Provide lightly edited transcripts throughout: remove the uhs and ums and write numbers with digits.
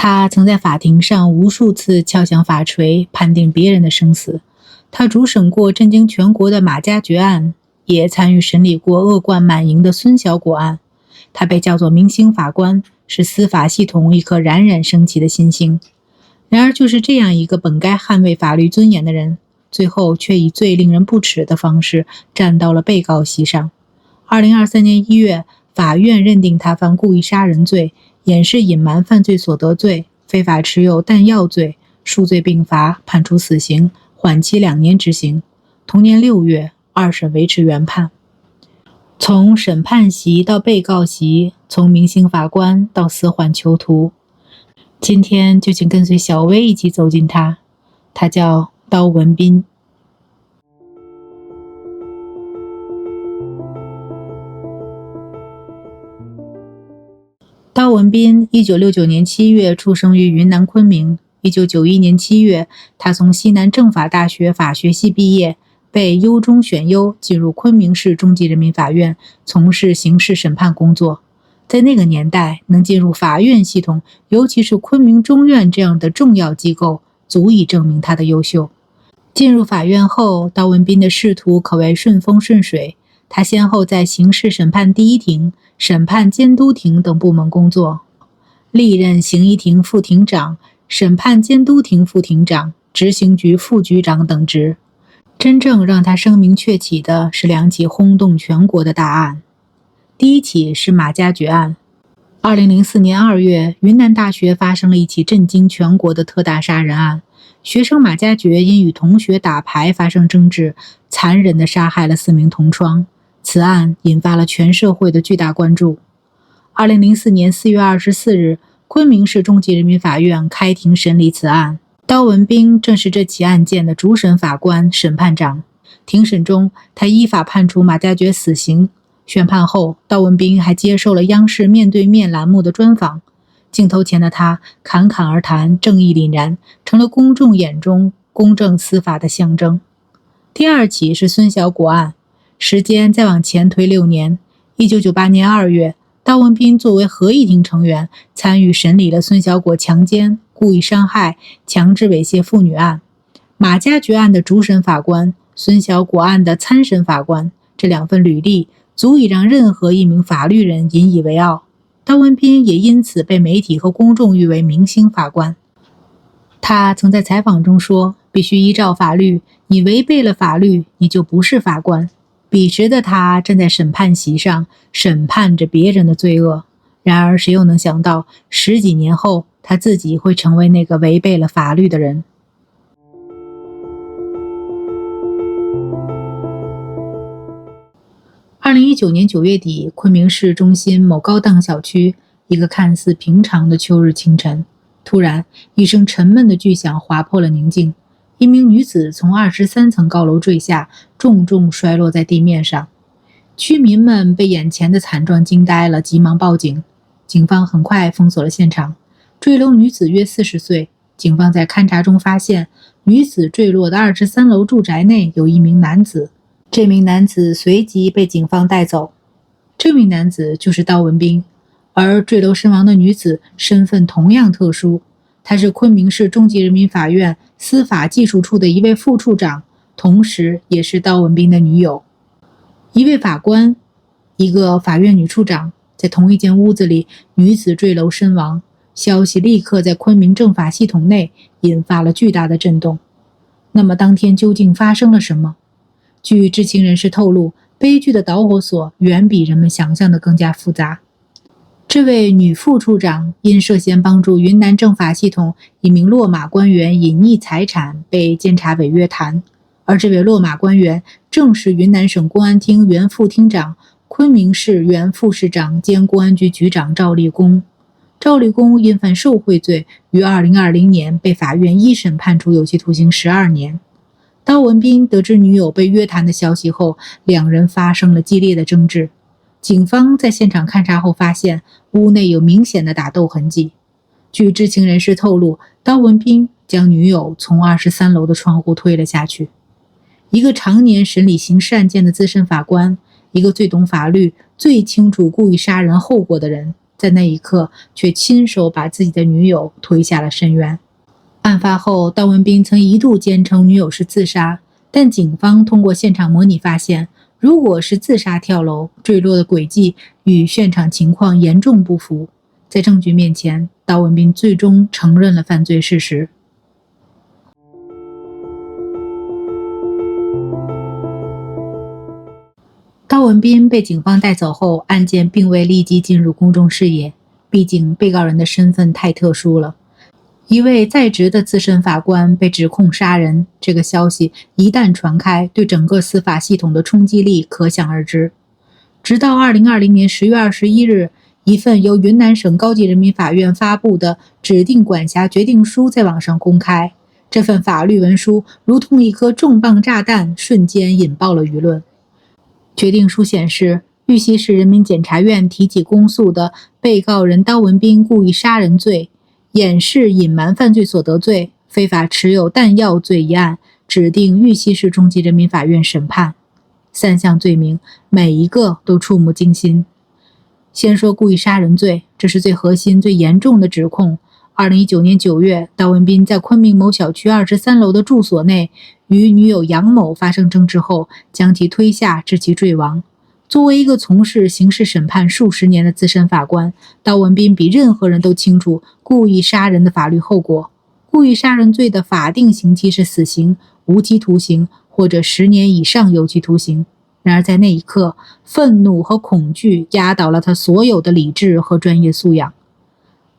他曾在法庭上无数次敲响法锤，判定别人的生死。他主审过震惊全国的马加爵案，也参与审理过恶贯满盈的孙小果案。他被叫做明星法官，是司法系统一颗冉冉升起的新星。然而，就是这样一个本该捍卫法律尊严的人，最后却以最令人不齿的方式站到了被告席上。2023年1月，法院认定他犯故意杀人罪、掩饰隐瞒犯罪所得罪、非法持有弹药罪，数罪并罚，判处死刑，缓期2年执行。同年6月，二审维持原判。从审判席到被告席，从明星法官到死缓囚徒，今天就请跟随小薇一起走进他。他叫刀文彬。刀文彬1969年7月出生于云南昆明。1991年7月，他从西南政法大学法学系毕业，被优中选优进入昆明市中级人民法院从事刑事审判工作。在那个年代，能进入法院系统，尤其是昆明中院这样的重要机构，足以证明他的优秀。进入法院后，刀文彬的仕途可谓顺风顺水。他先后在刑事审判第一庭、审判监督庭等部门工作，历任刑一庭副庭长、审判监督庭副庭长、执行局副局长等职。真正让他声名鹊起的是2起轰动全国的大案。第一起是马加爵案。2004年2月，云南大学发生了一起震惊全国的特大杀人案。学生马加爵因与同学打牌发生争执，残忍地杀害了4名同窗。此案引发了全社会的巨大关注。2004年4月24日，昆明市中级人民法院开庭审理此案。刀文彬正是这起案件的主审法官、审判长。庭审中，他依法判处马加爵死刑。宣判后，刀文彬还接受了央视面对面栏目的专访。镜头前的他侃侃而谈，正义凛然，成了公众眼中公正司法的象征。第二起是孙小果案。时间再往前推6年，1998年2月，刀文彬作为合议庭成员，参与审理了孙小果强奸、故意伤害、强制猥亵妇女案。马加爵案的主审法官，孙小果案的参审法官，这2份履历足以让任何一名法律人引以为傲。刀文彬也因此被媒体和公众誉为明星法官。他曾在采访中说，必须依照法律，你违背了法律，你就不是法官。彼时的他站在审判席上，审判着别人的罪恶。然而谁又能想到10几年后，他自己会成为那个违背了法律的人。2019年9月底，昆明市中心某高档小区，一个看似平常的秋日清晨，突然一声沉闷的巨响划破了宁静。一名女子从23层高楼坠下，重重摔落在地面上。居民们被眼前的惨状惊呆了，急忙报警。警方很快封锁了现场。坠楼女子约40岁，警方在勘查中发现，女子坠落的23楼住宅内有一名男子，这名男子随即被警方带走。这名男子就是刀文彬，而坠楼身亡的女子身份同样特殊，她是昆明市中级人民法院司法技术处的一位副处长，同时也是刀文彬的女友。一位法官，一个法院女处长，在同一间屋子里，女子坠楼身亡，消息立刻在昆明政法系统内引发了巨大的震动。那么当天究竟发生了什么？据知情人士透露，悲剧的导火索远比人们想象的更加复杂。这位女副处长因涉嫌帮助云南政法系统一名落马官员隐匿财产被监察委约谈，而这位落马官员正是云南省公安厅原副厅长、昆明市原副市长兼公安局局长赵立功。赵立功因犯受贿罪，于2020年被法院一审判处有期徒刑12年。刀文彬得知女友被约谈的消息后，两人发生了激烈的争执。警方在现场勘查后发现，屋内有明显的打斗痕迹。据知情人士透露，刀文彬将女友从23楼的窗户推了下去。一个常年审理刑事案件的资深法官，一个最懂法律、最清楚故意杀人后果的人，在那一刻却亲手把自己的女友推下了深渊。案发后，刀文斌曾一度坚称女友是自杀，但警方通过现场模拟发现，如果是自杀跳楼，坠落的轨迹与现场情况严重不符。在证据面前，刀文斌最终承认了犯罪事实。刀文斌被警方带走后，案件并未立即进入公众视野，毕竟被告人的身份太特殊了。一位在职的资深法官被指控杀人，这个消息一旦传开，对整个司法系统的冲击力可想而知。直到2020年10月21日，一份由云南省高级人民法院发布的指定管辖决定书在网上公开。这份法律文书如同一颗重磅炸弹，瞬间引爆了舆论。决定书显示，玉溪市人民检察院提起公诉的被告人刀文斌故意杀人罪、掩饰隐瞒犯罪所得罪、非法持有弹药罪一案，指定玉溪市中级人民法院审判。3项罪名，每一个都触目惊心。先说故意杀人罪，这是最核心、最严重的指控。2019年9月，刀文斌在昆明某小区23楼的住所内，与女友杨某发生争执后，将其推下致其坠亡。作为一个从事刑事审判数十年的资深法官，刀文斌比任何人都清楚故意杀人的法律后果。故意杀人罪的法定刑期是死刑、无期徒刑或者10年以上有期徒刑。然而在那一刻，愤怒和恐惧压倒了他所有的理智和专业素养。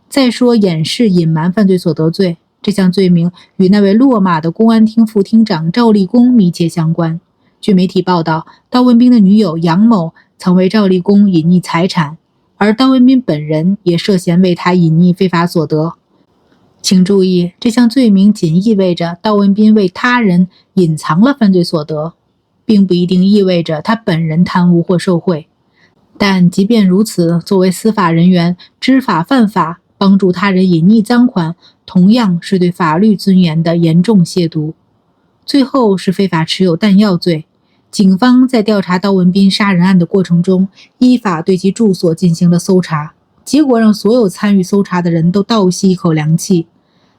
再说掩饰隐瞒犯罪所得罪，这项罪名与那位落马的公安厅副厅长赵立功密切相关。据媒体报道，刀文斌的女友杨某曾为赵立功隐匿财产，而刀文斌本人也涉嫌为他隐匿非法所得。请注意，这项罪名仅意味着刀文斌为他人隐藏了犯罪所得，并不一定意味着他本人贪污或受贿。但即便如此，作为司法人员，知法犯法，帮助他人隐匿赃款，同样是对法律尊严的严重亵渎。最后是非法持有弹药罪。警方在调查刀文斌杀人案的过程中，依法对其住所进行了搜查，结果让所有参与搜查的人都倒吸一口凉气。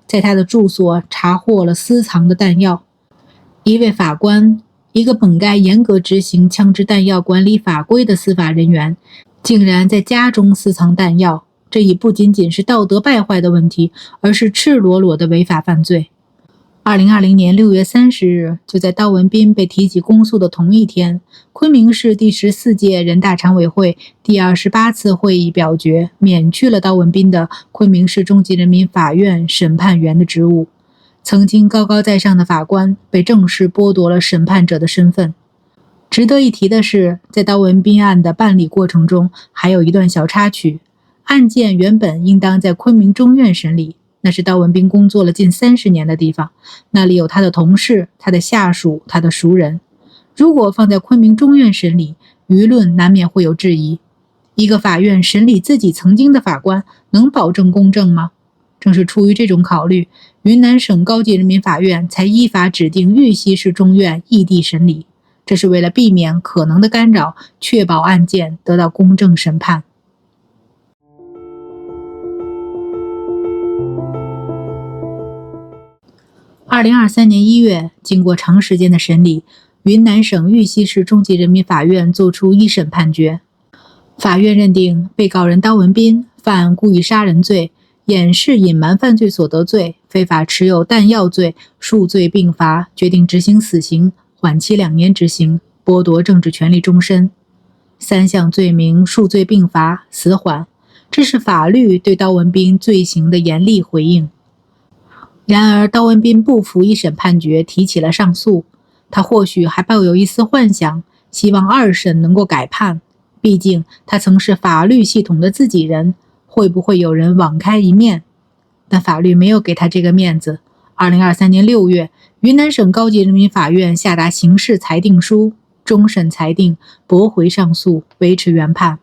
在他的住所查获了私藏的弹药。一位法官，一个本该严格执行枪支弹药管理法规的司法人员，竟然在家中私藏弹药，这已不仅仅是道德败坏的问题，而是赤裸裸的违法犯罪。2020年6月30日，就在刀文斌被提起公诉的同一天，昆明市第14届人大常委会第28次会议表决，免去了刀文斌的昆明市中级人民法院审判员的职务。曾经高高在上的法官被正式剥夺了审判者的身份。值得一提的是，在刀文斌案的办理过程中，还有一段小插曲。案件原本应当在昆明中院审理，那是刀文斌工作了近30年的地方，那里有他的同事、他的下属、他的熟人。如果放在昆明中院审理，舆论难免会有质疑。一个法院审理自己曾经的法官，能保证公正吗？正是出于这种考虑，云南省高级人民法院才依法指定玉溪市中院异地审理，这是为了避免可能的干扰，确保案件得到公正审判。2023年1月，经过长时间的审理，云南省玉溪市中级人民法院作出一审判决。法院认定被告人刀文斌犯故意杀人罪、掩饰隐瞒犯罪所得罪、非法持有弹药罪，数罪并罚，决定执行死刑，缓期2年执行，剥夺政治权利终身。3项罪名数罪并罚，死缓，这是法律对刀文斌罪行的严厉回应。然而，刀文斌不服一审判决，提起了上诉。他或许还抱有一丝幻想，希望2审能够改判。毕竟，他曾是法律系统的自己人，会不会有人网开一面？但法律没有给他这个面子。2023年6月，云南省高级人民法院下达刑事裁定书，终审裁定驳回上诉，维持原判。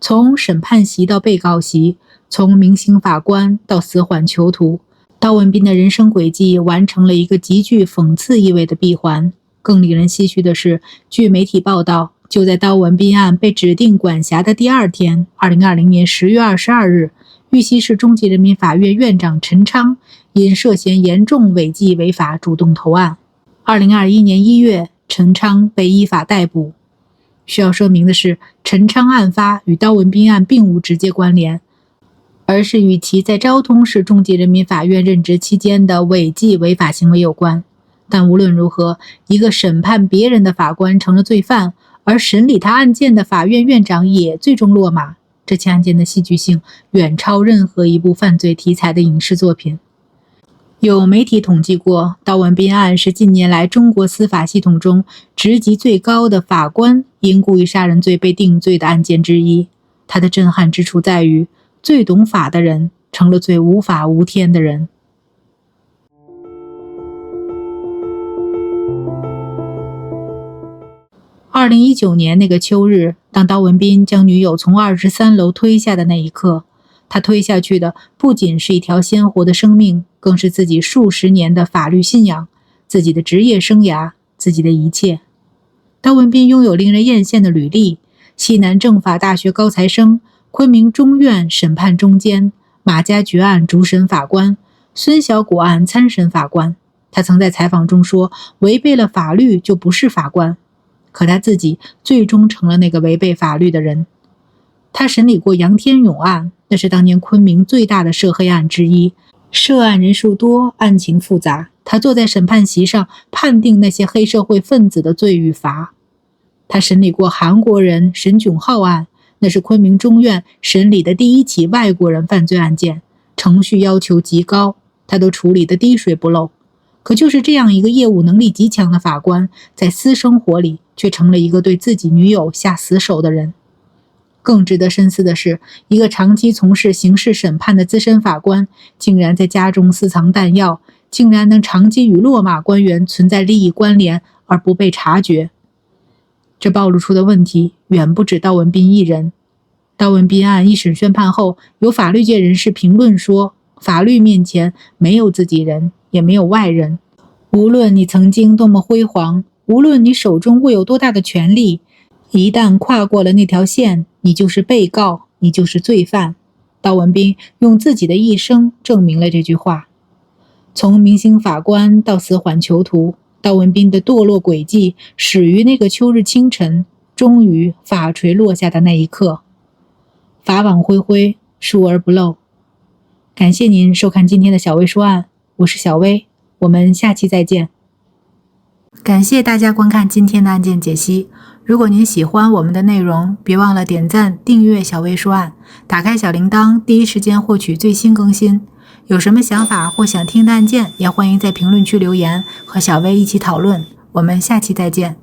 从审判席到被告席，从明星法官到死缓囚徒，刀文斌的人生轨迹完成了一个极具讽刺意味的闭环。更令人唏嘘的是，据媒体报道，就在刀文彬案被指定管辖的第二天，2020年10月22日，玉溪市中级人民法院院长陈昌因涉嫌严重违纪违法主动投案。2021年1月，陈昌被依法逮捕。需要说明的是，陈昌案发与刀文彬案并无直接关联，而是与其在昭通市中级人民法院任职期间的违纪违法行为有关。但无论如何，一个审判别人的法官成了罪犯，而审理他案件的法院院长也最终落马，这起案件的戏剧性远超任何一部犯罪题材的影视作品。有媒体统计过，刀文彬案是近年来中国司法系统中职级最高的法官因故意杀人罪被定罪的案件之一。它的震撼之处在于，最懂法的人成了最无法无天的人。2019年那个秋日，当刀文彬将女友从23楼推下的那一刻，他推下去的不仅是一条鲜活的生命，更是自己数十年的法律信仰，自己的职业生涯，自己的一切。刀文彬拥有令人艳羡的履历：西南政法大学高材生，昆明中院审判中监，马加爵案主审法官，孙小果案参审法官。他曾在采访中说，违背了法律就不是法官。可他自己最终成了那个违背法律的人。他审理过杨天勇案，那是当年昆明最大的涉黑案之一，涉案人数多，案情复杂。他坐在审判席上判定那些黑社会分子的罪与罚。他审理过韩国人沈炯浩案，那是昆明中院审理的第一起外国人犯罪案件，程序要求极高，他都处理得滴水不漏。可就是这样一个业务能力极强的法官，在私生活里却成了一个对自己女友下死手的人。更值得深思的是，一个长期从事刑事审判的资深法官，竟然在家中私藏弹药，竟然能长期与落马官员存在利益关联而不被察觉。这暴露出的问题远不止刀文彬一人。刀文彬案一审宣判后，有法律界人士评论说，法律面前没有自己人，也没有外人。无论你曾经多么辉煌，无论你手中握有多大的权力，一旦跨过了那条线，你就是被告，你就是罪犯。刀文彬用自己的一生证明了这句话。从明星法官到死缓囚徒，刀文彬的堕落轨迹始于那个秋日清晨，终于法锤落下的那一刻。法网恢恢，疏而不漏。感谢您收看今天的小薇说案，我是小薇，我们下期再见。感谢大家观看今天的案件解析。如果您喜欢我们的内容，别忘了点赞、订阅小薇说案，打开小铃铛，第一时间获取最新更新。有什么想法或想听的案件，也欢迎在评论区留言，和小薇一起讨论。我们下期再见。